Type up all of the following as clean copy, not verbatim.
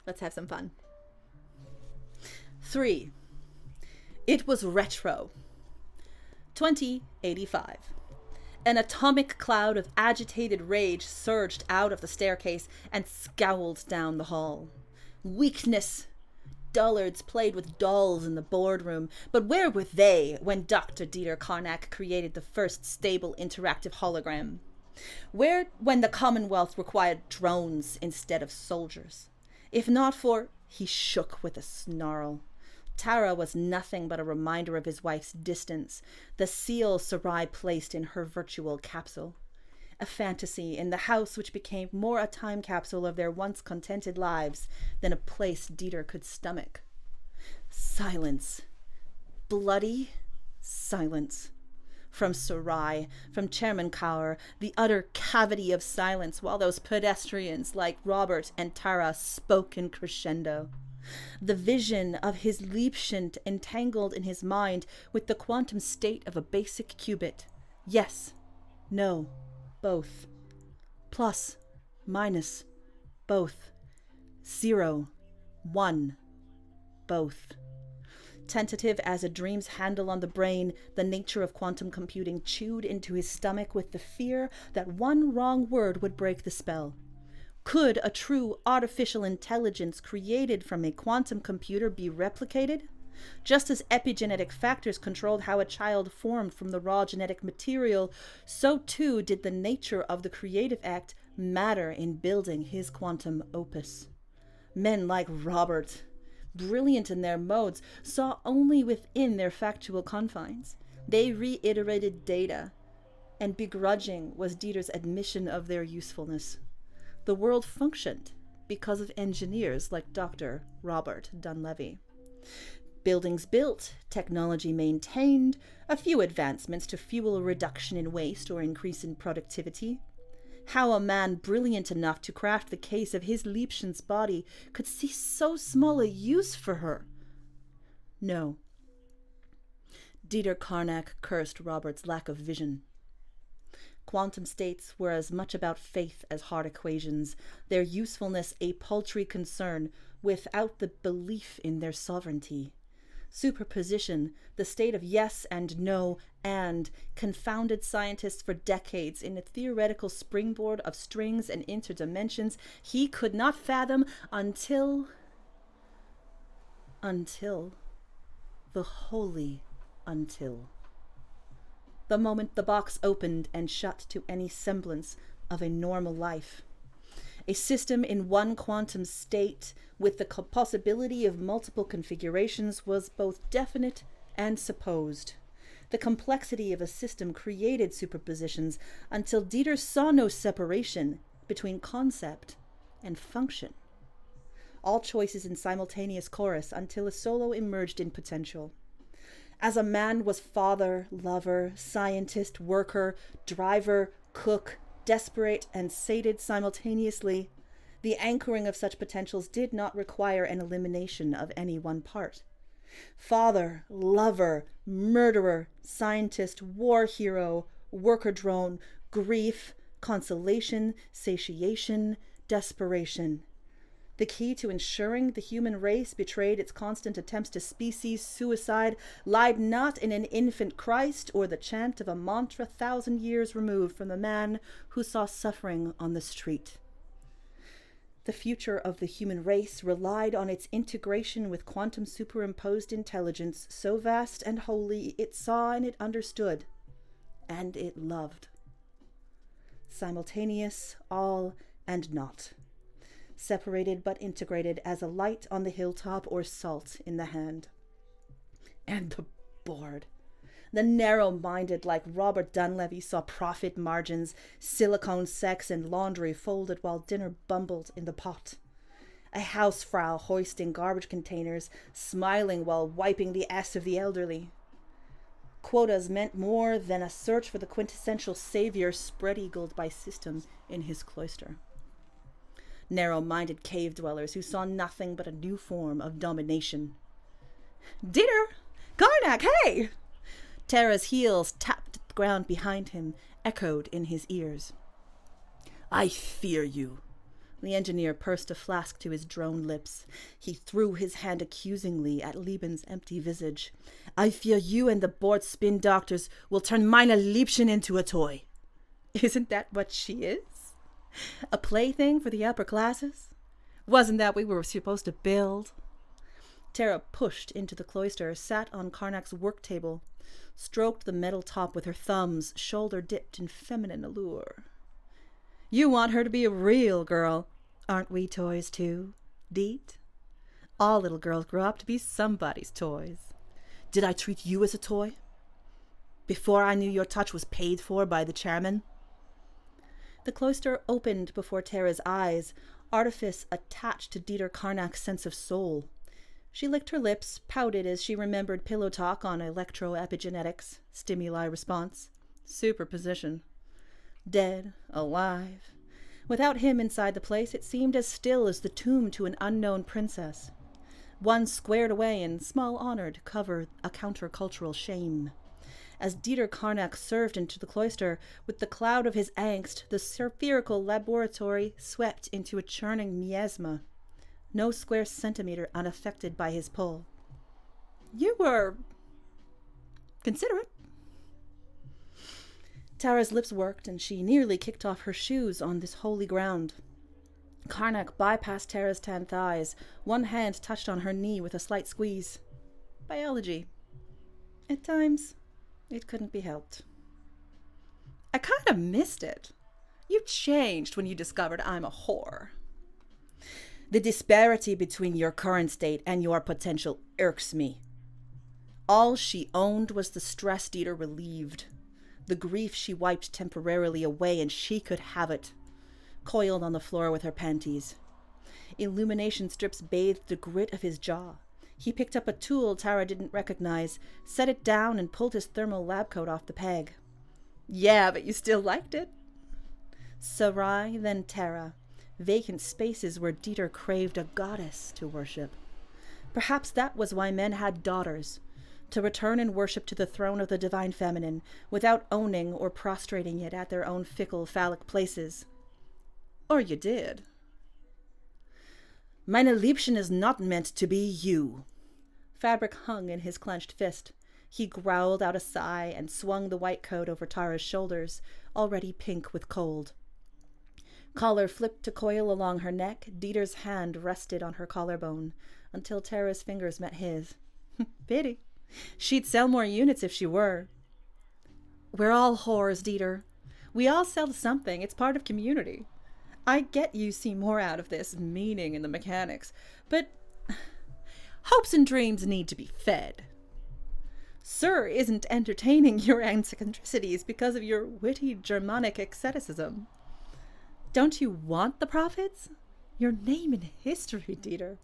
Let's have some fun. 3. It was retro. 2085. An atomic cloud of agitated rage surged out of the staircase and scowled down the hall. Weakness. Dullards played with dolls in the boardroom, but where were they when Dr. Dieter Karnak created the first stable interactive hologram? Where when the Commonwealth required drones instead of soldiers? If not for... He shook with a snarl. Tara was nothing but a reminder of his wife's distance, the seal Sarai placed in her virtual capsule. A fantasy in the house which became more a time capsule of their once contented lives than a place Dieter could stomach. Silence. Bloody silence. From Sarai, from Chairman Kaur, the utter cavity of silence while those pedestrians like Robert and Tara spoke in crescendo. The vision of his Liebchen entangled in his mind with the quantum state of a basic qubit. Yes, no, both. Plus, minus, both. 0, 1, both. Tentative as a dream's handle on the brain, the nature of quantum computing chewed into his stomach with the fear that one wrong word would break the spell. Could a true artificial intelligence created from a quantum computer be replicated? Just as epigenetic factors controlled how a child formed from the raw genetic material, so too did the nature of the creative act matter in building his quantum opus. Men like Robert, brilliant in their modes, saw only within their factual confines. They reiterated data, and begrudging was Dieter's admission of their usefulness. The world functioned because of engineers like Dr. Robert Dunleavy. Buildings built, technology maintained, a few advancements to fuel a reduction in waste or increase in productivity. How a man brilliant enough to craft the case of his Liebchen's body could see so small a use for her? No. Dieter Karnak cursed Robert's lack of vision. Quantum states were as much about faith as hard equations, their usefulness a paltry concern without the belief in their sovereignty. Superposition, the state of yes and no, and confounded scientists for decades in a theoretical springboard of strings and interdimensions he could not fathom until the holy until. The moment the box opened and shut to any semblance of a normal life. A system in one quantum state with the possibility of multiple configurations was both definite and supposed. The complexity of a system created superpositions until Dieter saw no separation between concept and function. All choices in simultaneous chorus until a solo emerged in potential. As a man was father, lover, scientist, worker, driver, cook, desperate, and sated simultaneously, the anchoring of such potentials did not require an elimination of any one part. Father, lover, murderer, scientist, war hero, worker drone, grief, consolation, satiation, desperation. The key to ensuring the human race betrayed its constant attempts to species suicide lied not in an infant Christ or the chant of a mantra 1,000 years removed from the man who saw suffering on the street. The future of the human race relied on its integration with quantum superimposed intelligence so vast and holy it saw and it understood, and it loved. Simultaneous, all, and not. Separated but integrated as a light on the hilltop or salt in the hand. And the bored. The narrow-minded like Robert Dunleavy saw profit margins, silicone sex, and laundry folded while dinner bumbled in the pot. A housefrau hoisting garbage containers, smiling while wiping the ass of the elderly. Quotas meant more than a search for the quintessential savior spread-eagled by system in his cloister. Narrow-minded cave dwellers who saw nothing but a new form of domination. Dieter! Karnak, hey! Tara's heels tapped at the ground behind him, echoed in his ears. I fear you. The engineer pursed a flask to his drone lips. He threw his hand accusingly at Lieben's empty visage. I fear you and the board spin doctors will turn meine Liebchen into a toy. Isn't that what she is? A plaything for the upper classes? Wasn't that what we were supposed to build? Tara pushed into the cloister, sat on Karnak's work table, stroked the metal top with her thumbs, shoulder dipped in feminine allure. You want her to be a real girl. Aren't we toys too, Deet? All little girls grow up to be somebody's toys. Did I treat you as a toy? Before I knew your touch was paid for by the chairman? The cloister opened before Tara's eyes, artifice attached to Dieter Karnak's sense of soul. She licked her lips, pouted as she remembered pillow talk on electroepigenetics, stimuli response, superposition. Dead, alive. Without him inside the place, it seemed as still as the tomb to an unknown princess. One squared away in small honor to cover a countercultural shame. As Dieter Karnak surged into the cloister, with the cloud of his angst, the spherical laboratory swept into a churning miasma. No square centimeter unaffected by his pull. You were considerate. Tara's lips worked, and she nearly kicked off her shoes on this holy ground. Karnak bypassed Tara's tan thighs. One hand touched on her knee with a slight squeeze. Biology. At times, it couldn't be helped. I kind of missed it. You changed when you discovered I'm a whore. The disparity between your current state and your potential irks me. All she owned was the stress Dieter relieved. The grief she wiped temporarily away, and she could have it. Coiled on the floor with her panties. Illumination strips bathed the grit of his jaw. He picked up a tool Tara didn't recognize, set it down, and pulled his thermal lab coat off the peg. Yeah, but you still liked it. Sarai, then Tara. Vacant spaces where Dieter craved a goddess to worship. Perhaps that was why men had daughters, to return and worship to the throne of the divine feminine, without owning or prostrating it at their own fickle phallic places. Or you did. Meine Liebchen is not meant to be you. Fabric hung in his clenched fist. He growled out a sigh and swung the white coat over Tara's shoulders, already pink with cold. Collar flipped to coil along her neck. Dieter's hand rested on her collarbone, until Tara's fingers met his. Pity. She'd sell more units if she were. We're all whores, Dieter. We all sell something. It's part of community. I get you see more out of this, meaning in the mechanics, but hopes and dreams need to be fed. Sir isn't entertaining your eccentricities because of your witty Germanic asceticism. Don't you want the profits? Your name in history, Dieter.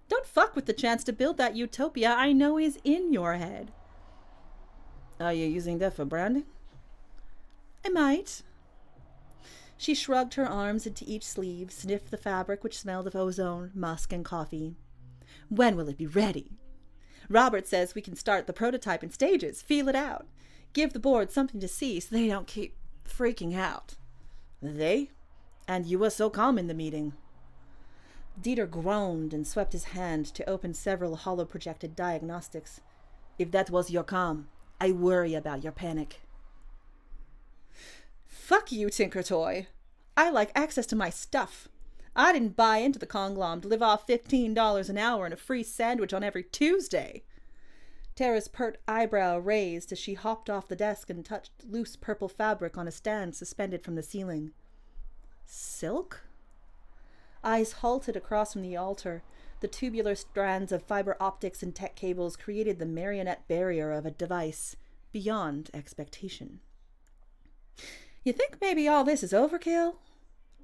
Don't fuck with the chance to build that utopia I know is in your head. Are you using that for branding? I might. She shrugged her arms into each sleeve, sniffed the fabric which smelled of ozone, musk, and coffee. When will it be ready? Robert says we can start the prototype in stages, feel it out. Give the board something to see so they don't keep freaking out. They? And you were so calm in the meeting. Dieter groaned and swept his hand to open several hollow-projected diagnostics. If that was your calm, I worry about your panic. Fuck you, Tinker Toy. I like access to my stuff. I didn't buy into the Conglom to live off $15 an hour and a free sandwich on every Tuesday. Tara's pert eyebrow raised as she hopped off the desk and touched loose purple fabric on a stand suspended from the ceiling. Silk? Eyes halted across from the altar. The tubular strands of fiber optics and tech cables created the marionette barrier of a device beyond expectation. You think maybe all this is overkill?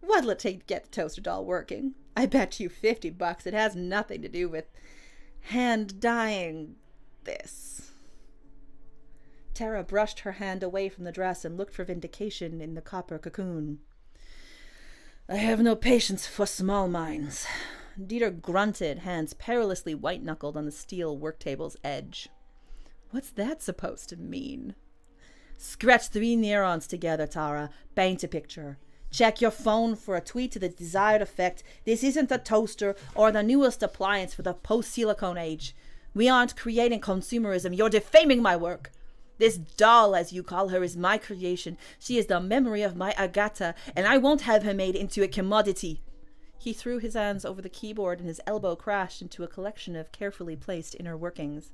What'll it take to get the toaster doll working? I bet you $50 it has nothing to do with hand dyeing this. Tara brushed her hand away from the dress and looked for vindication in the copper cocoon. I have no patience for small minds. Dieter grunted, hands perilously white-knuckled on the steel work table's edge. What's that supposed to mean? Scratch 3 neurons together, Tara. Paint a picture. Check your phone for a tweet to the desired effect. This isn't a toaster or the newest appliance for the post-silicone age. We aren't creating consumerism. You're defaming my work. This doll, as you call her, is my creation. She is the memory of my Agatha, and I won't have her made into a commodity. He threw his hands over the keyboard and his elbow crashed into a collection of carefully placed inner workings.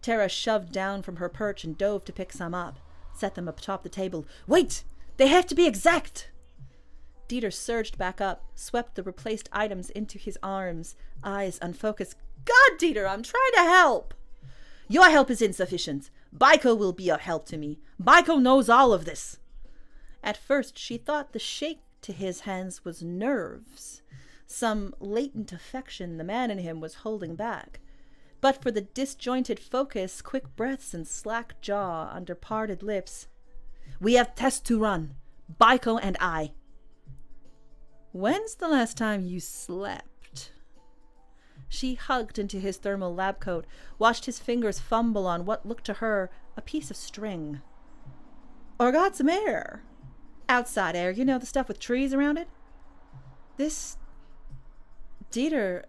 Tara shoved down from her perch and dove to pick some up, set them atop the table. Wait! They have to be exact! Dieter surged back up, swept the replaced items into his arms, eyes unfocused. God, Dieter, I'm trying to help! Your help is insufficient. Baiko will be of help to me. Baiko knows all of this. At first, she thought the shake to his hands was nerves. Some latent affection the man in him was holding back. But for the disjointed focus, quick breaths, and slack jaw under parted lips. We have tests to run. Baiko and I. When's the last time you slept? She hugged into his thermal lab coat, watched his fingers fumble on what looked to her a piece of string. Or got some air. Outside air, you know, the stuff with trees around it? This... Dieter...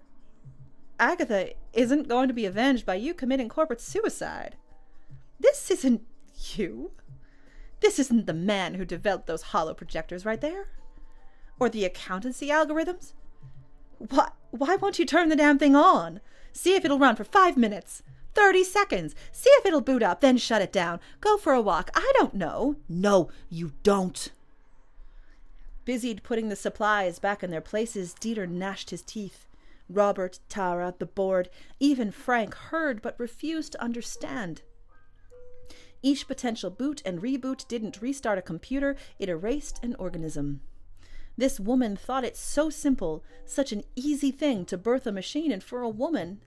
Agatha isn't going to be avenged by you committing corporate suicide. This isn't you. This isn't the man who developed those hollow projectors right there. Or the accountancy algorithms. Why won't you turn the damn thing on? See if it'll run for 5 minutes. 30 seconds. See if it'll boot up, then shut it down. Go for a walk. I don't know. No, you don't. Busied putting the supplies back in their places, Dieter gnashed his teeth. Robert, Tara, the board, even Frank heard but refused to understand. Each potential boot and reboot didn't restart a computer, it erased an organism. This woman thought it so simple, such an easy thing to birth a machine, and for a woman,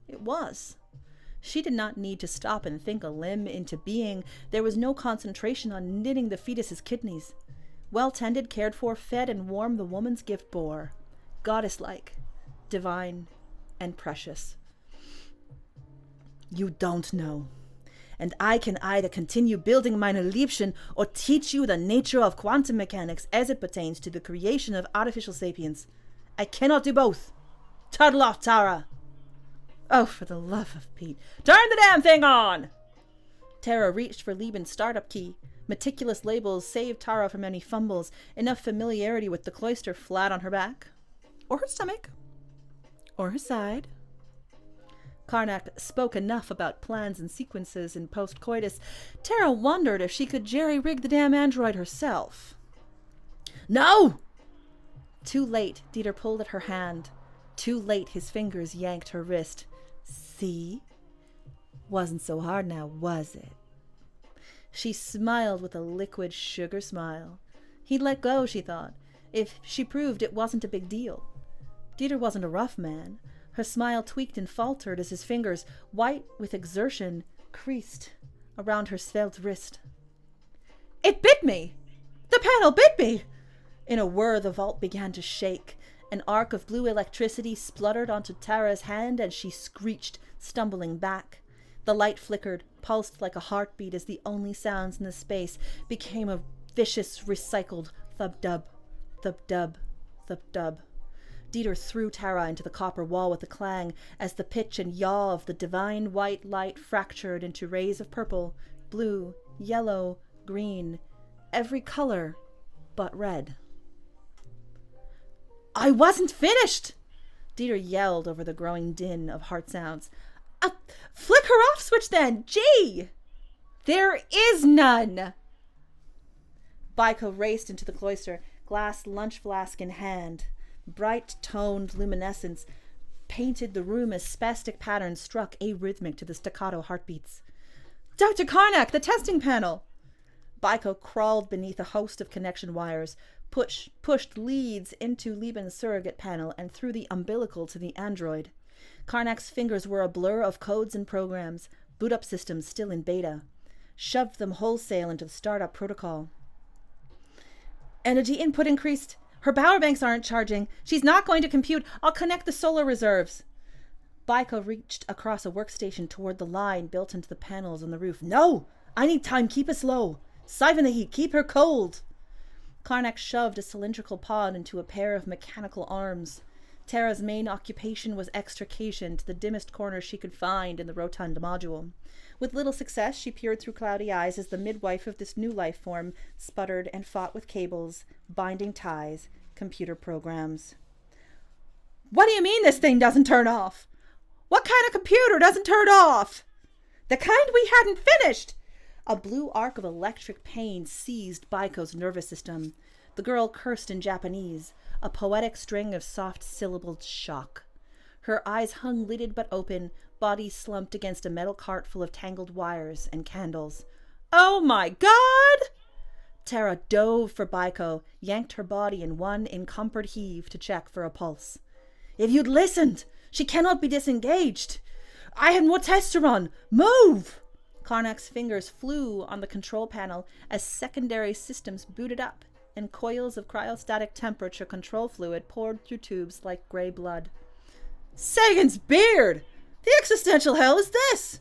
it was. She did not need to stop and think a limb into being. There was no concentration on knitting the fetus's kidneys. Well-tended, cared for, fed, and warm the woman's gift bore. Goddess-like. Divine and precious. You don't know. And I can either continue building meine Liebchen or teach you the nature of quantum mechanics as it pertains to the creation of artificial sapiens. I cannot do both. Toddle off, Tara. Oh, for the love of Pete. Turn the damn thing on! Tara reached for Lieben's startup key. Meticulous labels saved Tara from any fumbles, enough familiarity with the cloister flat on her back. Or her stomach. Or her side. Karnak spoke enough about plans and sequences in post-coitus. Tara wondered if she could jerry-rig the damn android herself. No! Too late, Dieter pulled at her hand. Too late, his fingers yanked her wrist. See? Wasn't so hard now, was it? She smiled with a liquid sugar smile. He'd let go, she thought, if she proved it wasn't a big deal. Dieter wasn't a rough man. Her smile tweaked and faltered as his fingers, white with exertion, creased around her svelte wrist. It bit me! The panel bit me! In a whir, the vault began to shake. An arc of blue electricity spluttered onto Tara's hand, and she screeched, stumbling back. The light flickered, pulsed like a heartbeat as the only sounds in the space became a vicious, recycled thub-dub, thub-dub, thub-dub. Dieter threw Tara into the copper wall with a clang as the pitch and yaw of the divine white light fractured into rays of purple, blue, yellow, green, every color but red. I wasn't finished! Dieter yelled over the growing din of heart sounds. Flick her off switch then! Gee! There is none! Baiko raced into the cloister, glass lunch flask in hand. Bright-toned luminescence painted the room as spastic patterns struck arrhythmic to the staccato heartbeats. Dr. Karnak, the testing panel! Baiko crawled beneath a host of connection wires, pushed leads into Lieben's surrogate panel and through the umbilical to the android. Karnak's fingers were a blur of codes and programs, boot-up systems still in beta. Shoved them wholesale into the startup protocol. Energy input increased. Her power banks aren't charging. She's not going to compute. I'll connect the solar reserves. Baiko reached across a workstation toward the line built into the panels on the roof. No! I need time. Keep us low. Siphon the heat. Keep her cold. Karnak shoved a cylindrical pod into a pair of mechanical arms. Tara's main occupation was extrication to the dimmest corner she could find in the rotund module. With little success, she peered through cloudy eyes as the midwife of this new life form sputtered and fought with cables, binding ties, computer programs. What do you mean this thing doesn't turn off? What kind of computer doesn't turn off? The kind we hadn't finished! A blue arc of electric pain seized Baiko's nervous system. The girl cursed in Japanese, a poetic string of soft-syllabled shock. Her eyes hung lidded but open, body slumped against a metal cart full of tangled wires and candles. Oh my God! Tara dove for Baiko, yanked her body in one encumbered heave to check for a pulse. If you'd listened! She cannot be disengaged! I had more tests to run! Move! Karnak's fingers flew on the control panel as secondary systems booted up and coils of cryostatic temperature control fluid poured through tubes like gray blood. Sagan's beard! The existential hell is this?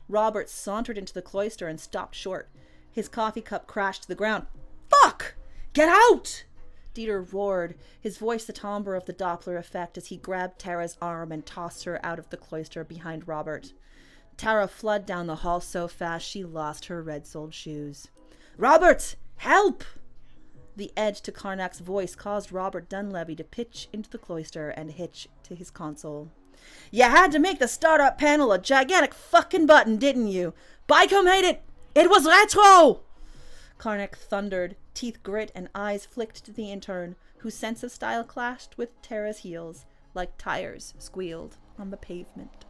Robert sauntered into the cloister and stopped short. His coffee cup crashed to the ground. Fuck! Get out! Dieter roared, his voice the timbre of the Doppler effect as he grabbed Tara's arm and tossed her out of the cloister behind Robert. Tara fled down the hall so fast she lost her red-soled shoes. Robert! Help! The edge to Karnak's voice caused Robert Dunleavy to pitch into the cloister and hitch to his console. You had to make the startup panel a gigantic fucking button, didn't you? Baiko made it! It was retro! Karnak thundered, teeth grit and eyes flicked to the intern, whose sense of style clashed with Tara's heels like tires squealed on the pavement.